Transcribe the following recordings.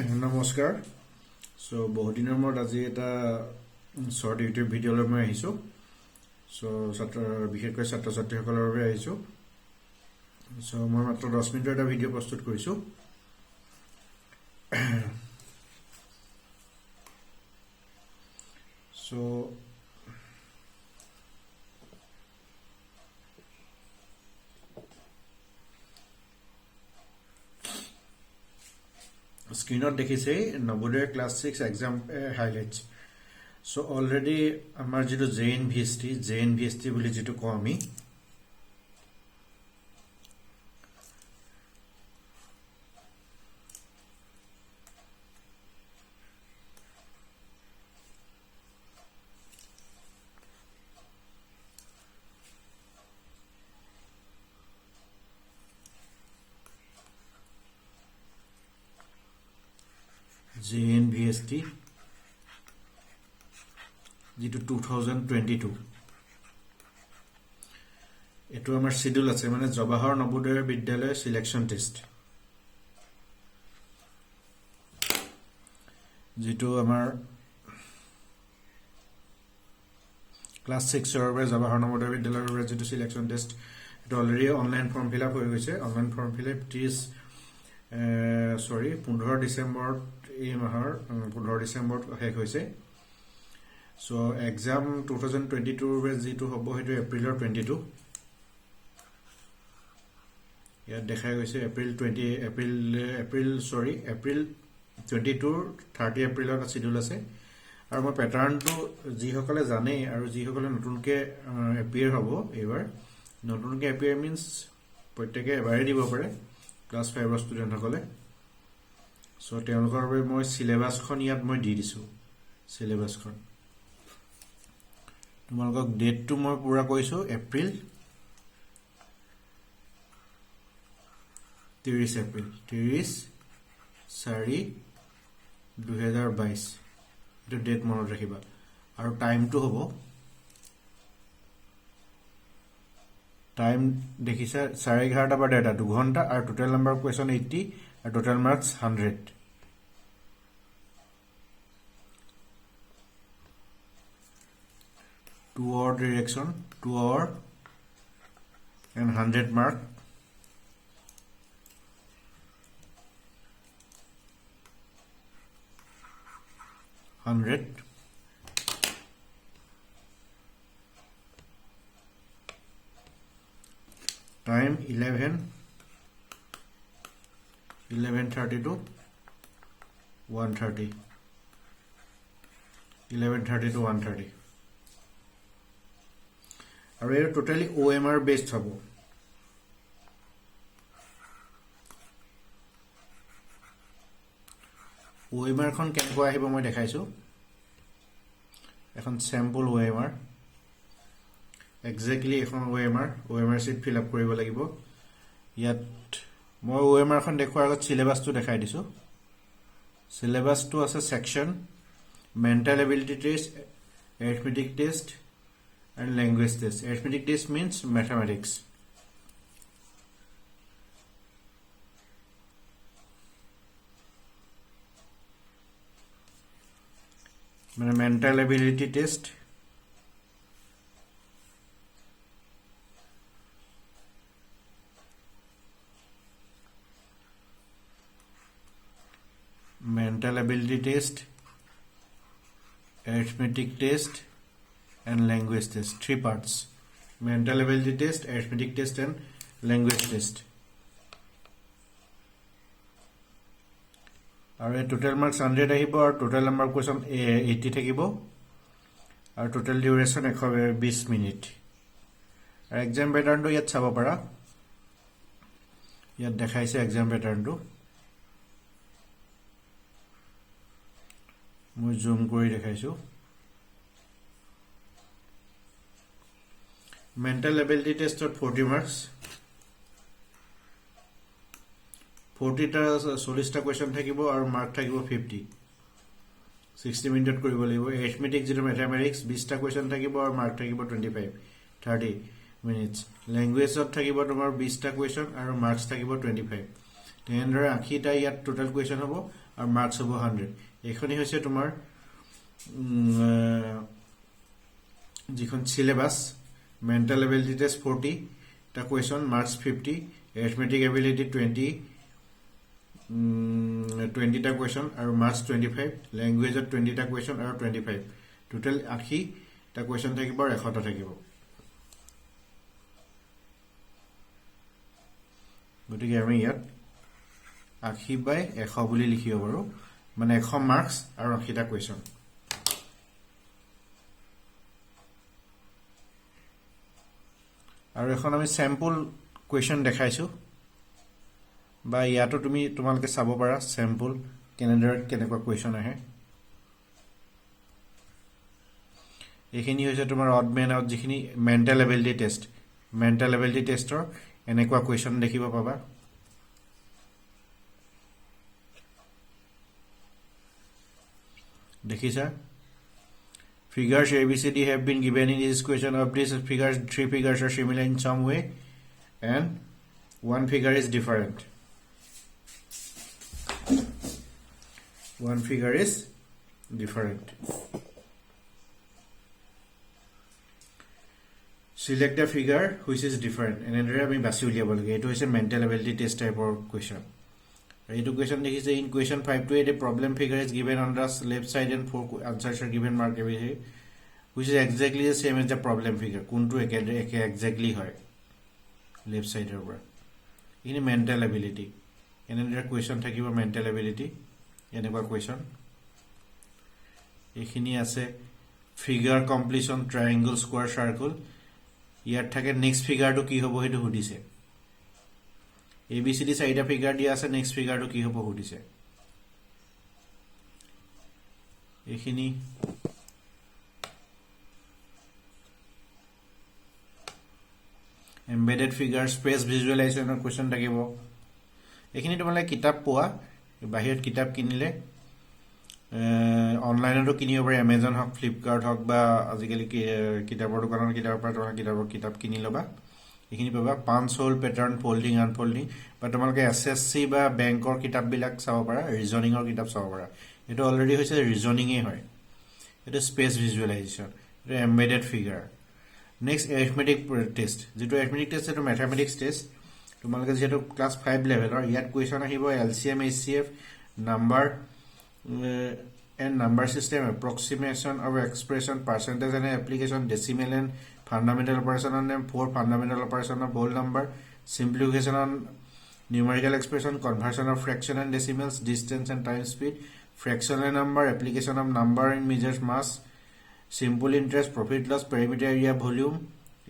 নমস্কাৰ সো বহুত দিনৰ মূৰত আজি এটা শৰ্ট ইউটিউব ভিডিঅ'লৈ মই আহিছোঁ সো বিশেষকৈ ছাত্ৰ ছাত্ৰীসকলৰ বাবে আহিছোঁ সো মই মাত্ৰ 10 মিনিটৰ এটা ভিডিঅ' প্ৰস্তুত কৰিছোঁ সো স্ক্ৰীনত দেখিছে Navodaya class 6 exam highlights so already আমাৰ যেটো জেএনভিএসটি বুলি যেটো কওঁ আমি JNVST যেটো 2022 এটো আমাৰ শিডিউল আছে মানে জৱাহৰ নবোদয় বিদ্যালয় সিলেকশন টেষ্ট যেটো আমাৰ ক্লাছ 6 ৰ বাবে জৱাহৰ নবোদয় বিদ্যালয়ৰ বাবে যেটো সিলেকশন টেষ্ট এটো already online form fill up হৈ গৈছে online form fill up 15 December এই মাহৰ 15 ডিসেম্বৰ শেষ হৈছে সো এক্সাম 2022 ৰ যেটো হ'ব হেতু এপ্ৰিলৰ 22 ইয়াত দেখাই গৈছে এপ্ৰিল 22 30 এপ্ৰিলত শিডিউল আছে আৰু মই প্যাটাৰ্নটো যি সকলে জানে আৰু যি সকলে নতুনকে এপিয়াৰ হ'ব এবাৰ নতুনকে এপিয়াৰ মিন্স প্ৰত্যেককে এবাৰে দিব পাৰে ক্লাছ 5 ৰ ষ্টুডেন্ট সকলে সো তেওঁলোকৰ বাবে মই সিলেবাসখন ইয়াত মই দি দিছো সিলেবাসখন তোমালোকক ডেটটো মই পুৰা কৈছো এপ্ৰিল 30 এপ্ৰিল 30/4/2022 এটো ডেট মনত ৰাখিবা আৰু টাইমটো হ'ব টাইম দেখিছা 11:30 বা 1:30 2 ঘন্টা আৰু total number question 80 and total marks 100 2-hour direction 2 hour and 100 mark time 11:30 to 1:30 11:30 to 1:30 আৰু এৰ টোটালি OMR বেসড হ'ব OMR খন কেনেকৈ আহিব মই দেখাইছো এখন স্যাম্পল OMR এক্স্যাক্টলি এখন OMR শীট ফিল আপ কৰিব লাগিব ইয়াত মই OMR খন দেখুৱাৰ আগত সিলেবাসটো দেখাই দিছো সিলেবাসটো আছে section mental ability test arithmetic test and language test arithmetic test means mathematics মানে mental ability test arithmetic test and language test 3 parts mental ability test arithmetic test and language test আৰু total marks 100 আহিব আৰু total number question 80 থাকিব আৰু total duration 120 minute আৰু exam pattern টো ইয়াত চাব পাৰা ইয়াত দেখাইছে exam pattern টো মই জুম কৰি দেখাইছো mental ability test ত 40 marks 40 টা 40 টা কোৱেশ্চন থাকিব আৰু মাৰ্ক থাকিব 50 60 মিনিটত কৰিব লাগিব arithmetic যেটো mathematics 20 টা কোৱেশ্চন থাকিব আৰু মাৰ্ক থাকিব 25 30 মিনিটস language ত থাকিব তোমাৰ 20 টা কোৱেশ্চন আৰু মাৰ্কস থাকিব 25 তেনেদৰে 80 টা ইয়াত টোটাল কোৱেশ্চন হ'ব আৰু মাৰ্কছ হ'ব 100 এইখনি হৈছে তোমাৰ যিখন সিলেবাস মেন্টাল এবিলিটি টেষ্ট 40 টা কোয়েশ্চন মাৰ্কস 50 arithmetic ability 20 টা কোয়েশ্চন আৰু মাৰ্কস 25 ল্যাঙ্গুৱেজত 20 টা কোয়েশ্চন আৰু 25 টোটাল 80 টা কোয়েশ্চন থাকিব আৰু 100 টা থাকিব গতিকে আমি ইয়াত 80 বাই 100 বুলি লিখিব পাৰো মানে 100 মাৰ্কস আৰু 80 টা কোয়েশ্চন আৰু এখন আমি স্যাম্পল কোয়েশ্চন দেখাইছো বা ইয়াতো তুমি তোমালকে চাব পাৰা স্যাম্পল কেনেকুৱা কোয়েশ্চন আহে এইখিনি হৈছে তোমাৰ অড মেন আউট যিখিনি মেন্টাল এবিলিটি টেষ্টৰ এনেকুৱা কোয়েশ্চন দেখিব পাবা দেখিছা Figures ABCD have been given in this question. Of these figures, 3 figures are similar in some way and 1 figure is different. One figure is different. Select a figure which is different. And then we basi uliabo lage. Eto hoise mental ability test type of question. Eto question dekhise in question 5 to 8 a problem figure is given on the left side and 4 answers are given mark every which is exactly the same as the problem figure. Kuntu exactly hoy left side over. In mental ability. And then there question thakibo mental ability. Eneba question. Ekhini ase figure completion triangle square circle. Yat thake next figure to ki hobo hetu hudise. ABCD side a figure dia ase next figure to ki hobo hudise. Ekhini embedded figure space visualization question thakibo. Ekhini tomale kitab poa bahir kitab kinile online to kinibo pare Amazon hok Flipkart hok ba ajikali kitabor dokanon kitab pare tomar kitab kini loba ekhini paba 5 hole pattern folding unfolding but tomalke SSC ba bank or kitab bilak sabo para reasoning or kitab sabo para eto already hoise reasoning e hoy eto space visualization eto embedded figure next arithmetic test jeto arithmetic test eto mathematics test tomalke jeto class 5 level or yat question ahibo LCM HCF number and number system approximation of expression percentage and application decimal and fundamental operation on them 4 fundamental operation of whole number simplification on numerical expression conversion of fraction and decimals distance and time speed fractional number application of number in measures mass simple interest profit loss perimeter area volume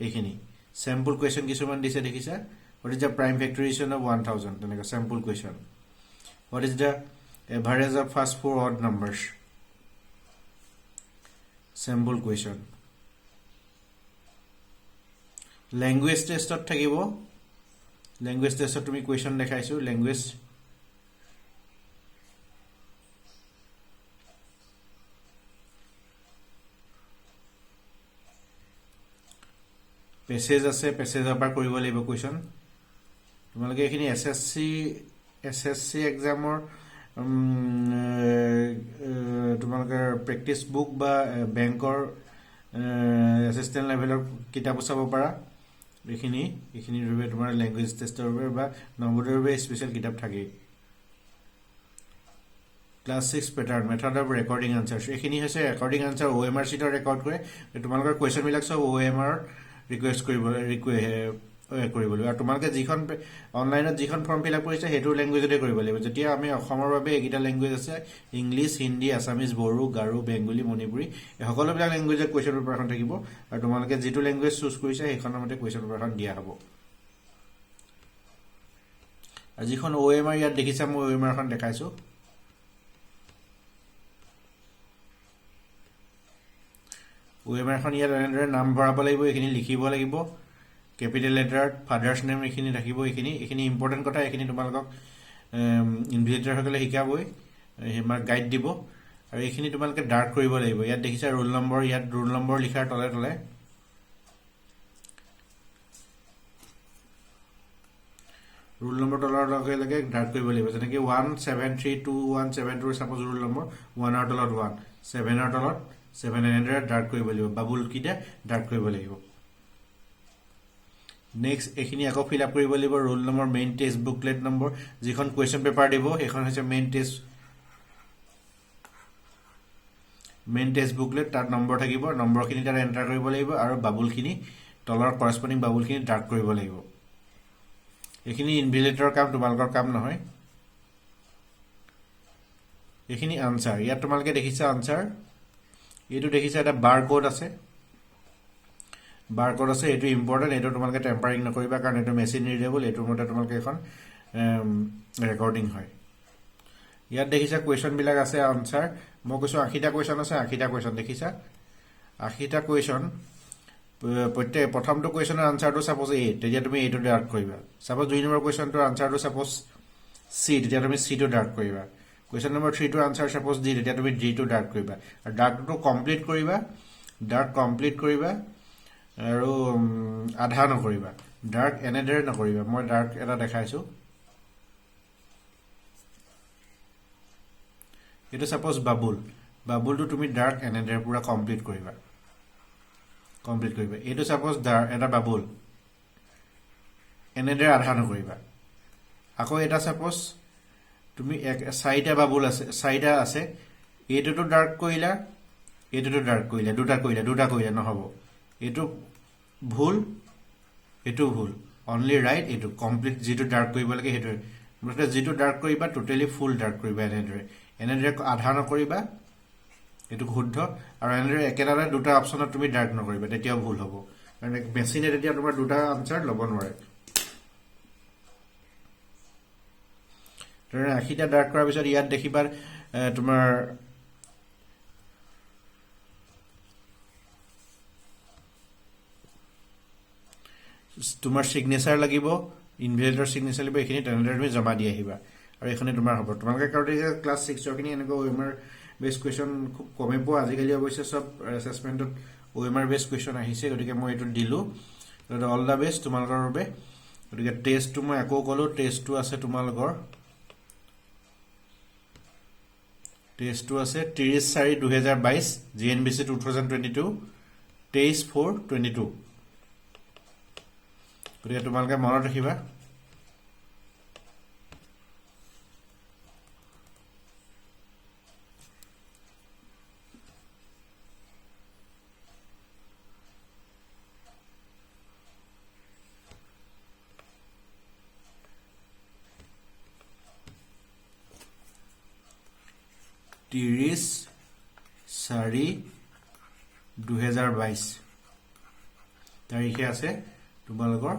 ekhini sample question kisuman dise dekhisa what is the prime factorization of 1000 teneka sample question what is the average of first 4 odd numbers sample question language test ot thakibo language test ot tumi question dekhaisu language passage ase passage apar koribo laibo question tumalage ekhini SSC exam or তোমালকে practice book বা ব্যাংকৰ assistant লেভেলৰ কিতাপ চাব পাৰা এখিনি ৰবে তোমাৰ language টেষ্টৰ ৰবে বা নম্বৰৰ ৰবে স্পেশাল কিতাপ থাকে class 6 pattern method of recording answers এখিনি হৈছে ৰেকৰ্ডিং আনসাৰ OMR শিটৰ ৰেকৰ্ড কৰে তোমালকৰ কোৱেশ্চন বিলাক সব OMR ৰিকুৱেষ্ট কৰিব কৰিবলৈ আৰু তোমালকে যিখন অনলাইনত যিখন ফৰ্ম ফিল আপ কৰিছে হেতু ল্যাঙ্গুৱেজতে কৰিব লাগিব যেতিয়া আমি অসমৰ বাবে একিটা ল্যাঙ্গুৱেজ আছে English Hindi Assamese Bodo Garo Bengali Manipuri এই সকলোবিলাক ল্যাঙ্গুৱেজৰ কোৱেশ্চন পেপাৰখন থাকিব আৰু তোমালকে যেটো ল্যাঙ্গুৱেজ চুজ কৰিছে সেইখনৰ মতে কোৱেশ্চন পেপাৰখন দিয়া হ'ব আৰু যিখন OMR ইয়াত দেখিছা মই OMR খন দেখাইছো OMR খন ইয়াত এনেদৰে নাম ভৰাব লাগিব এখিনি লিখিব লাগিব capital letter father's name ekhini rakhibo ekhini important kotha ekhini tumalok invigilator hokale hikaboi hemar guide dibo aru ekhini tumalke dark koribo laibo yat dekhisa roll number likhar tole roll number তলৰ লগে লগে dark কৰিব লাগিব যেনেকৈ 1732172 suppose roll number 1 ৰ তলত 1 7 ৰ তলত 7 এনেদৰে ডাৰ্ক কৰিব লাগিব বাবুল কিটা ডাৰ্ক কৰিব লাগিব নেক্সট এখিনি আকৌ ফিল আপ কৰিব লাগিব roll number main test booklet number যিখন কোৱেশ্চন পেপাৰ দিব এখন হৈছে মেইন টেষ্ট বুকলেট তাত নম্বৰ থাকিব নম্বৰখিনি তাত এন্টাৰ কৰিব লাগিব আৰু বাবুলখিনি তলৰ কৰস্পন্ডিং বাবুলখিনি ডাৰ্ক কৰিব লাগিব এখিনি ইনভিজিলেটৰৰ কাম তোমালোকৰ কাম নহয় এখিনি আনসাৰ ইয়াত তোমালোকে দেখিছা আনসাৰ এইটো দেখিছা এটা বাৰ কোড আছে এটো ইম্পৰ্টেন্ট এটো তোমালোকে টেম্পাৰিং নকৰিবা কাৰণ এটো মেচিন ৰিডেবল এটোৰ মতে তোমালোকে এখন ৰেকৰ্ডিং হয় ইয়াত দেখিছা কোৱেশ্চন বিলাক আছে আনসাৰ মই কৈছো 80টা কোৱেশ্চন আছে 80টা কোৱেশ্চন দেখিছা 80টা কোৱেশ্চন প্ৰথমটো কোৱেশ্চনৰ আনসাৰটো সাপোজ এ তেতিয়া তুমি এটো ডাৰ্ক কৰিবা সাপোজ 2 নম্বৰ কোৱেশ্চনটোৰ আনসাৰটো সাপোজ সি তেতিয়া তুমি সি টো ডাৰ্ক কৰিবা কোৱেশ্চন নম্বৰ 3 টোৰ আনসাৰ সাপোজ ডি তেতিয়া তুমি ডি টো ডাৰ্ক কৰিবা আৰু ডাৰ্কটো কমপ্লিট কৰিবা আৰু আধা নকৰিবা ডাৰ্ক এনেদৰে নকৰিবা মই ডাৰ্ক এটা দেখাইছো এটো সাপোজ বাবুলটো তুমি ডাৰ্ক এনেদৰে পুৰা কমপ্লিট কৰিবা এটো সাপোজ এটা বাবুল এনেদৰে আধা নকৰিবা আকৌ এটা সাপোজ তুমি চাৰিটা বাবুল আছে চাৰিটা আছে এটোটো ডাৰ্ক কৰিলা দুটা কৰিলা নহব এটো ভুল অনলি ৰাইট এটো কমপ্লিট যেটো ডাৰ্ক কৰিব লাগে হেটো মানে যেটো ডাৰ্ক কৰিবা টোটালি ফুল ডাৰ্ক কৰিবা এনেদৰে আধা নকৰিবা এটো শুদ্ধ আৰু এনেদৰে একেটাৰে দুটা অপচনত তুমি ডাৰ্ক নকৰিবা তেতিয়াও ভুল হ'ব কাৰণ মেচিনে তেতিয়া তোমাৰ দুটা আনসাৰ ল'ব নোৱাৰে তাৰ 80টা ডাৰ্ক কৰাৰ পিছত ইয়াত দেখিবা তোমাৰ সিগনেচাৰ লাগিব ইনভিজিলেটৰ সিগনেচাৰ লাগিব এখিনি তেনেদৰে তুমি জমা দি আহিবা আৰু এখনে তোমাৰ হ'ব তোমালোকে কাউতে ক্লাছ 6 ৰ খিনি এনেকৈ ওএমআৰ বেস কোৱেশ্চন খুব কমে পোৱা আজিকালি অৱশ্যে সব এছেছমেন্টত ওএমআৰ বেস কোৱেশ্চন আহিছে গতিকে মই এটো দিলো অল দা বেস্ট তোমালোকৰ বাবে গতিকে টেষ্টটো মই আকৌ কলো টেষ্টটো আছে তোমালোকৰ টেষ্টটো আছে 30/4/2022 জিএনবিসি 2022 23/4/22 গতিকে তোমালোকে মনত ৰাখিবা তিৰিশ 4/2022 তাৰিখে আছে তোমালোকৰ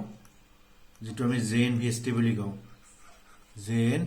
যেটো আমি জেন ভিএসটি বুলি কওঁ জেন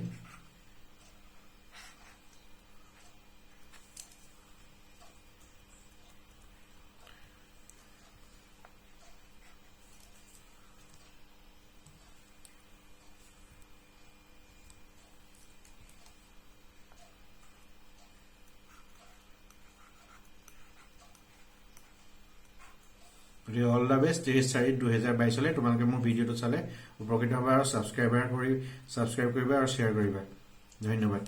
অল দা বেস্ট 30/4/2022 লৈ তোমালোকে মোৰ ভিডিওটো চালে উপকৃত হ'বা আৰু সাবস্ক্ৰাইব কৰিবা আৰু শেয়াৰ কৰিবা ধন্যবাদ